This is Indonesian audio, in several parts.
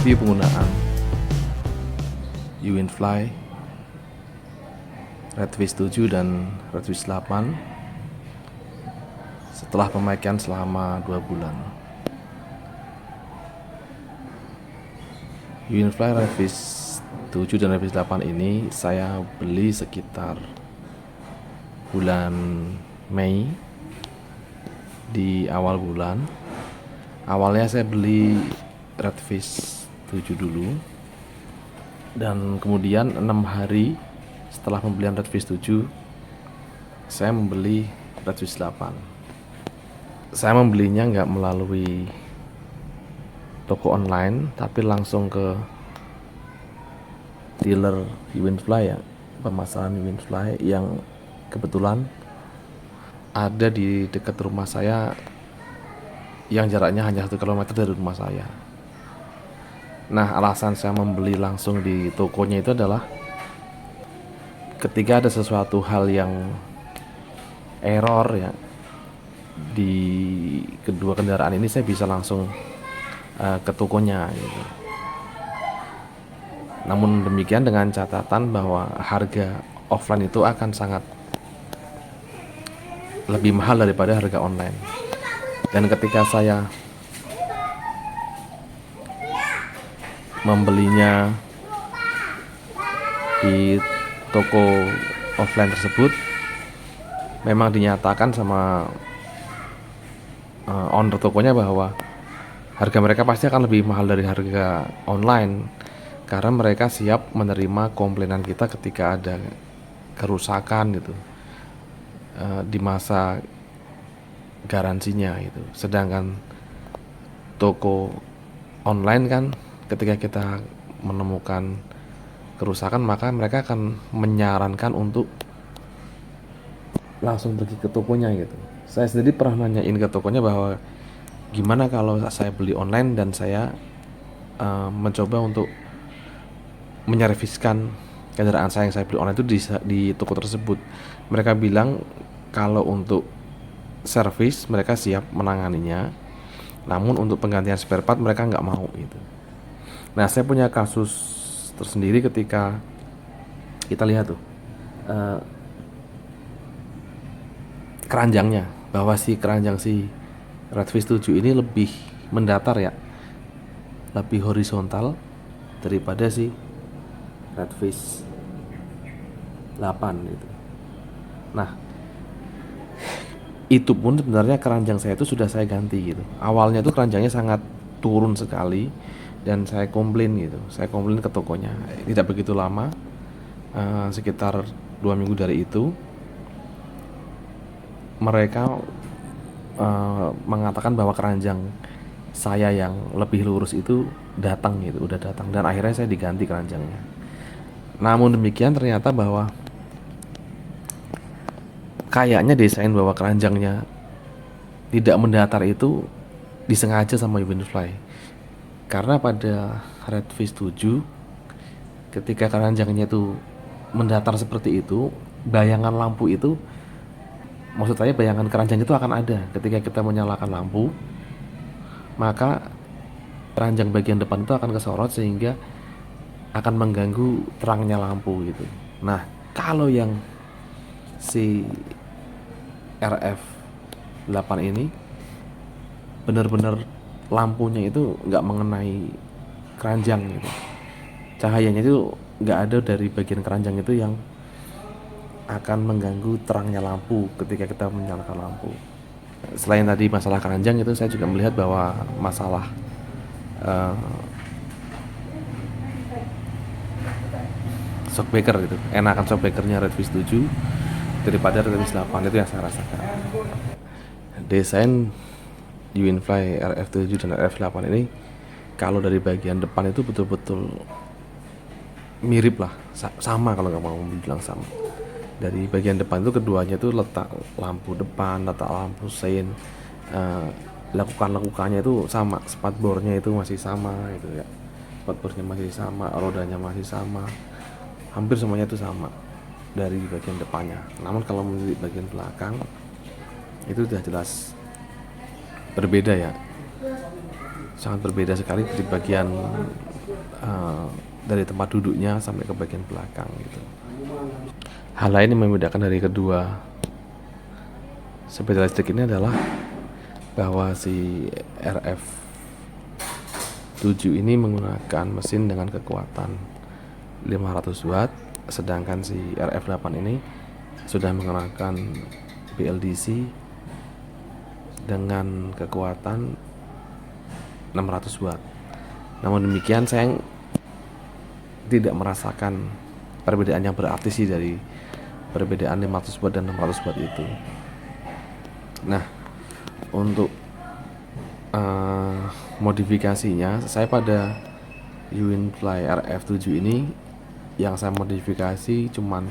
review penggunaan Uwinfly Redfish 7 dan Redfish 8 setelah pemakaian selama 2 bulan. Uwinfly Redfish 7 dan Redfish 8 ini saya beli sekitar bulan Mei. Di awal bulan, awalnya saya beli Redfish 7 dulu, dan kemudian 6 hari setelah pembelian Redfish 7 saya membeli Redfish 8. Saya membelinya nggak melalui toko online, tapi langsung ke dealer Uwinfly, ya, pemasaran Uwinfly yang kebetulan ada di dekat rumah saya, yang jaraknya hanya 1 kilometer dari rumah saya. Nah, alasan saya membeli langsung di tokonya itu adalah ketika ada sesuatu hal yang error, ya, di kedua kendaraan ini, saya bisa langsung ke tokonya gitu. Namun demikian dengan catatan bahwa harga offline itu akan sangat lebih mahal daripada harga online. Dan ketika saya membelinya di toko offline tersebut, memang dinyatakan sama owner tokonya bahwa harga mereka pasti akan lebih mahal dari harga online, karena mereka siap menerima komplainan kita ketika ada kerusakan gitu di masa garansinya itu. Sedangkan toko online kan, ketika kita menemukan kerusakan, maka mereka akan menyarankan untuk langsung pergi ke tokonya gitu. Saya sendiri pernah nanyain ke tokonya bahwa gimana kalau saya beli online dan saya mencoba untuk menyerviskan kendaraan saya yang saya beli online itu di toko tersebut. Mereka bilang kalau untuk servis mereka siap menanganinya, namun untuk penggantian spare part mereka nggak mau gitu. Nah, saya punya kasus tersendiri ketika kita lihat tuh keranjangnya, bahwa si keranjang si Redfish 7 ini lebih mendatar, ya, lebih horizontal daripada si Redfish 8 gitu. Nah, itu pun sebenarnya keranjang saya itu sudah saya ganti gitu. Awalnya itu keranjangnya sangat turun sekali dan saya komplain gitu. Saya komplain ke tokonya. Tidak begitu lama, sekitar 2 minggu dari itu, mereka mengatakan bahwa keranjang saya yang lebih lurus itu datang gitu, udah datang, dan akhirnya saya diganti keranjangnya. Namun demikian ternyata bahwa kayaknya desain bahwa keranjangnya tidak mendatar itu disengaja sama Uwinfly, karena pada Redfish 7 ketika keranjangnya itu mendatar seperti itu, bayangan lampu itu, maksud saya bayangan keranjang itu akan ada ketika kita menyalakan lampu, maka keranjang bagian depan itu akan kesorot sehingga akan mengganggu terangnya lampu gitu. Nah, kalau yang si RF8 ini benar-benar lampunya itu nggak mengenai keranjang gitu, cahayanya itu nggak ada dari bagian keranjang itu yang akan mengganggu terangnya lampu ketika kita menyalakan lampu. Selain tadi masalah keranjang itu, saya juga melihat bahwa masalah shockbreaker gitu, enakan shockbreakernya Redfish 7 daripada Redfish 8, itu yang saya rasakan. Desain Uwinfly RF7 dan RF8 ini kalau dari bagian depan itu betul-betul mirip lah, sama kalau nggak mau bilang sama. Dari bagian depan itu keduanya itu letak lampu depan, letak lampu sein, lekukannya itu sama, spatbornya itu masih sama gitu ya, spatbornya masih sama, rodanya masih sama, hampir semuanya itu sama dari bagian depannya. Namun kalau di bagian belakang itu sudah jelas berbeda, ya, sangat berbeda sekali. Di bagian uh, dari tempat duduknya sampai ke bagian belakang gitu. Hal lain yang membedakan dari kedua sepeda listrik ini adalah bahwa si RF7 ini menggunakan mesin dengan kekuatan 500 watt, sedangkan si RF8 ini sudah menggunakan BLDC dengan kekuatan 600 watt. Namun demikian saya tidak merasakan perbedaan yang berarti sih dari perbedaan 500 watt dan 600 watt itu. Nah, untuk modifikasinya saya pada Uwinfly RF7 ini yang saya modifikasi cuman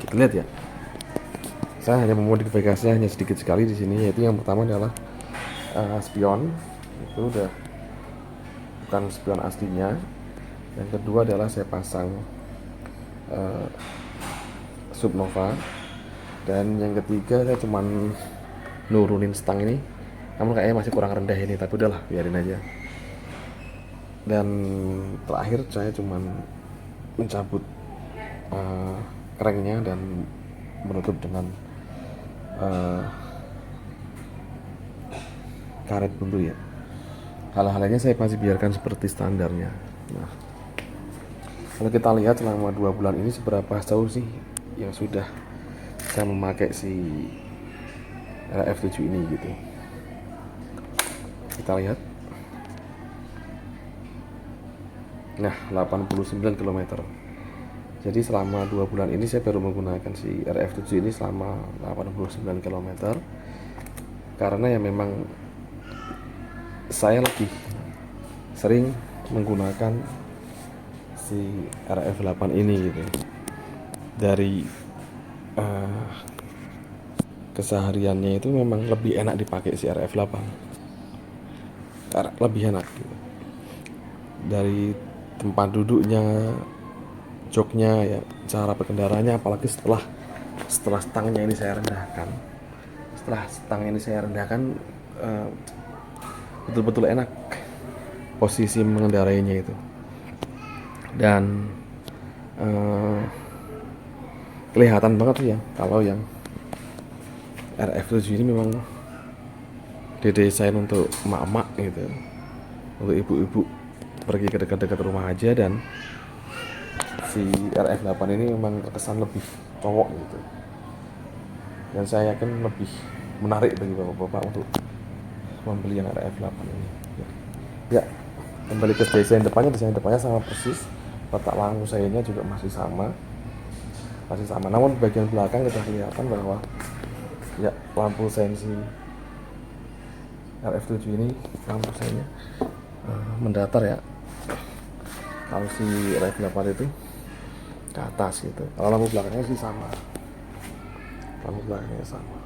kita lihat ya. Saya hanya memodifikasinya hanya sedikit sekali di sini, yaitu yang pertama adalah spion. Itu udah bukan spion aslinya. Yang kedua adalah saya pasang subnova, dan yang ketiga saya cuman nurunin stang ini, namun kayaknya masih kurang rendah ini, tapi udahlah biarin aja. Dan terakhir saya cuman mencabut cranknya dan menutup dengan karet buntu ya. Hal-halnya saya masih biarkan seperti standarnya. Nah, kalau kita lihat selama 2 bulan ini seberapa jauh sih yang sudah saya memakai si RF7 ini gitu. Kita lihat. Nah, 89 km. Jadi selama 2 bulan ini saya baru menggunakan si RF7 ini selama 89 km. Karena ya memang saya lebih sering menggunakan si RF8 ini gitu. Dari kesehariannya itu memang lebih enak dipakai si RF8. Lebih enak gitu. Dari tempat duduknya, joknya ya, cara berkendaranya, apalagi setelah stangnya ini saya rendahkan. Setelah stangnya ini saya rendahkan, betul-betul enak posisi mengendarainya itu. Dan kelihatan banget sih ya kalau yang RF7 ini memang didesain untuk emak-emak gitu, untuk ibu-ibu pergi ke dekat-dekat rumah aja. Dan si RF8 ini memang terkesan lebih cowok gitu, dan saya yakin lebih menarik bagi bapak-bapak untuk membeli yang RF8 ini ya. Kembali ke desain depannya sama persis, letak lampu sayanya juga masih sama, namun bagian belakang kita kelihatan bahwa ya lampu sensi RF7 ini lampu sayanya mendatar ya. Kalau si RF8 itu ke atas gitu. Kalau lampu belakangnya sih sama, lampu belakangnya sama.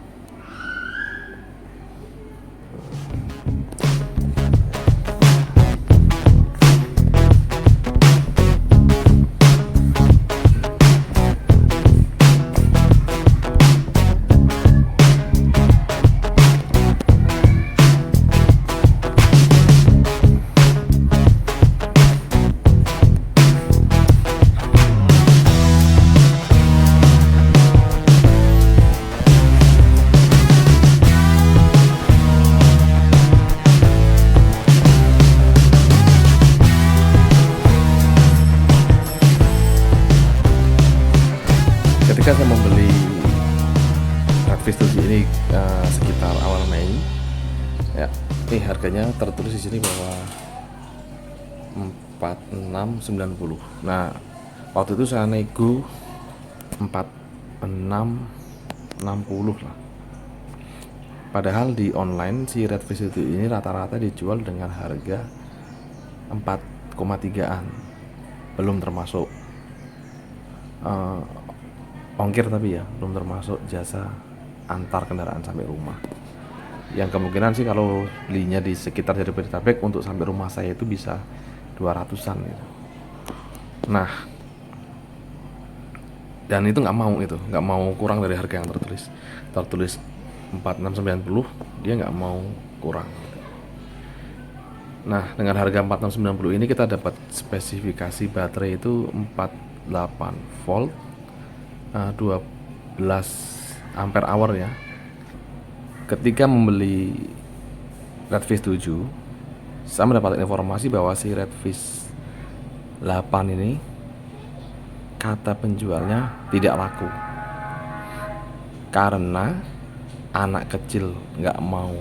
Ketika saya membeli RF7 ini sekitar awal Mei ya, ini harganya tertulis di sini bahwa 4690. Nah, waktu itu saya nego 4660 lah. Padahal di online si RF7 ini rata-rata dijual dengan harga 4,3an, belum termasuk ongkir, tapi ya belum termasuk jasa antar kendaraan sampai rumah. Yang kemungkinan sih kalau belinya di sekitar Jabodetabek untuk sampai rumah saya itu bisa 200an gitu. Nah, dan itu nggak mau kurang dari harga yang tertulis 4690, dia nggak mau kurang. Nah, dengan harga 4690 ini kita dapat spesifikasi baterai itu 48 volt, 12 ampere hour ya. Ketika membeli Redfish 7, saya mendapatkan informasi bahwa si Redfish 8 ini kata penjualnya tidak laku karena anak kecil nggak mau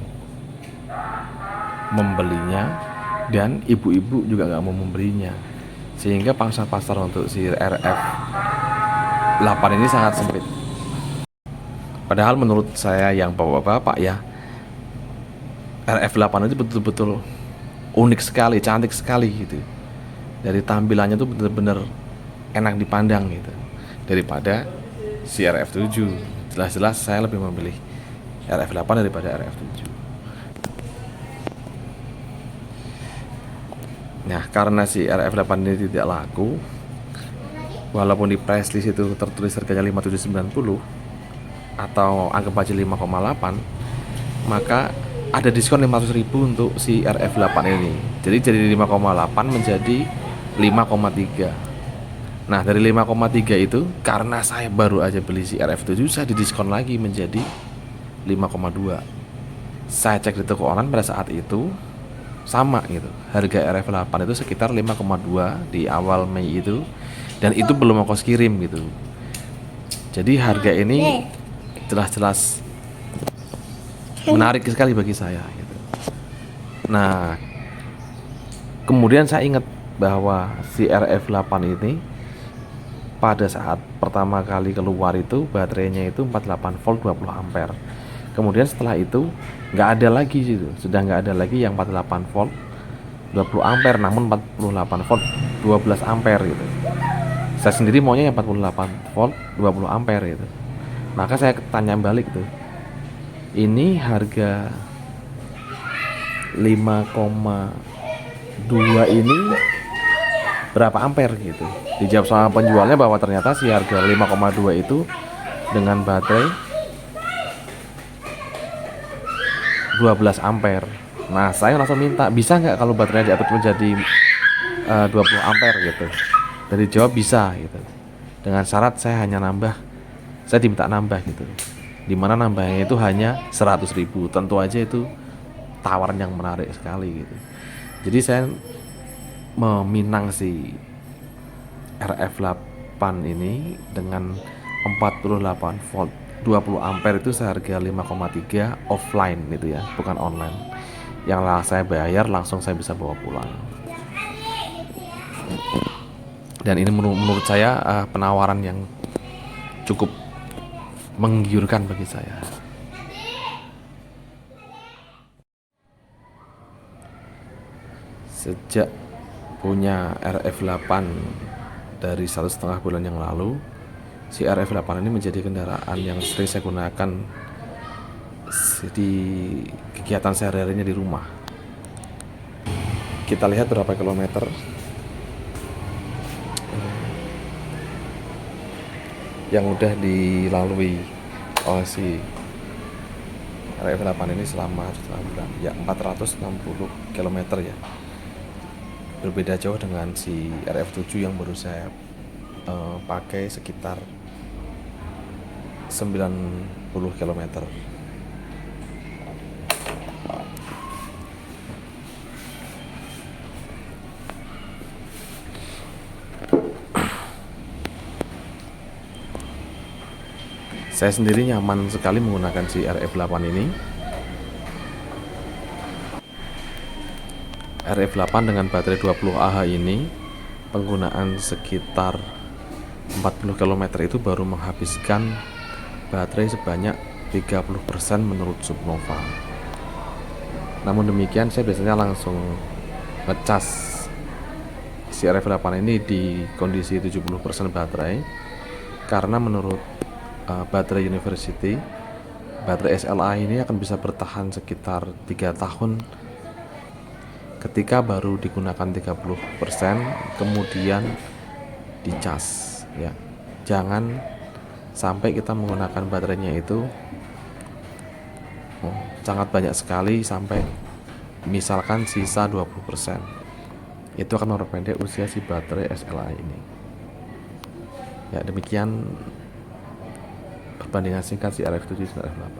membelinya dan ibu-ibu juga nggak mau membelinya, sehingga pangsa pasar untuk si RF 8 ini sangat sempit. Padahal menurut saya yang bapak-bapak ya, RF 8 itu betul-betul unik sekali, cantik sekali gitu. Dari tampilannya tuh bener-bener enak dipandang gitu. Daripada si RF 7. Jelas-jelas saya lebih memilih RF 8 daripada RF 7. Nah, karena si RF 8 ini tidak laku, walaupun di price list itu tertulis harganya 5790 atau anggap aja 5,8, maka ada diskon 500.000 untuk si RF 8 ini. Jadi dari 5,8 menjadi 5,3. Nah, dari 5,3 itu karena saya baru aja beli si RF 7, saya didiskon lagi menjadi 5,2. Saya cek di toko online pada saat itu sama gitu. Harga RF 8 itu sekitar 5,2 di awal Mei itu, dan itu belum ongkos kirim gitu. Jadi harga ini jelas-jelas menarik sekali bagi saya gitu. Nah, kemudian saya ingat bahwa si RF 8 ini pada saat pertama kali keluar itu baterainya itu 48 volt 20 ampere. Kemudian setelah itu nggak ada lagi gitu, sudah nggak ada lagi yang 48 volt 20 ampere, namun 48 volt 12 ampere gitu. Saya sendiri maunya yang 48 volt 20 ampere gitu. Maka saya tanya balik tuh, ini harga 5,2 ini berapa ampere gitu. Dijawab sama penjualnya bahwa ternyata si harga 5,2 itu dengan baterai 12 ampere. Nah, saya langsung minta, bisa nggak kalau baterainya diupgrade menjadi 20 ampere gitu. Dari jawab bisa gitu. Dengan syarat saya diminta nambah gitu. Dimana nambahnya itu hanya 100.000. Tentu aja itu tawaran yang menarik sekali gitu. Jadi saya meminang si RF 8 ini dengan 48 volt 20 ampere itu seharga 5,3 offline gitu ya, bukan online. Yang saya bayar langsung saya bisa bawa pulang. Dan ini menurut saya penawaran yang cukup menggiurkan bagi saya. Sejak punya RF 8 dari 1,5 bulan yang lalu, si RF 8 ini menjadi kendaraan yang sering saya gunakan di kegiatan sehari-harinya di rumah. Kita lihat berapa kilometer yang udah dilalui oleh si RF 8 ini selama bulan ya, 460 km ya. Berbeda jauh dengan si RF 7 yang baru saya pakai sekitar 90 km. Saya sendiri nyaman sekali menggunakan si RF 8 ini. RF 8 dengan baterai 20 Ah ini penggunaan sekitar 40 km itu baru menghabiskan baterai sebanyak 30% menurut Supnova. Namun demikian saya biasanya langsung ngecas si RF 8 ini di kondisi 70% baterai, karena menurut baterai University, baterai SLA ini akan bisa bertahan sekitar 3 tahun ketika baru digunakan 30% kemudian dicas ya. Jangan sampai kita menggunakan baterainya itu sangat banyak sekali sampai misalkan sisa 20%, itu akan memperpendek usia si baterai SLI ini. Ya, demikian perbandingan singkat si RF7 dan RF8.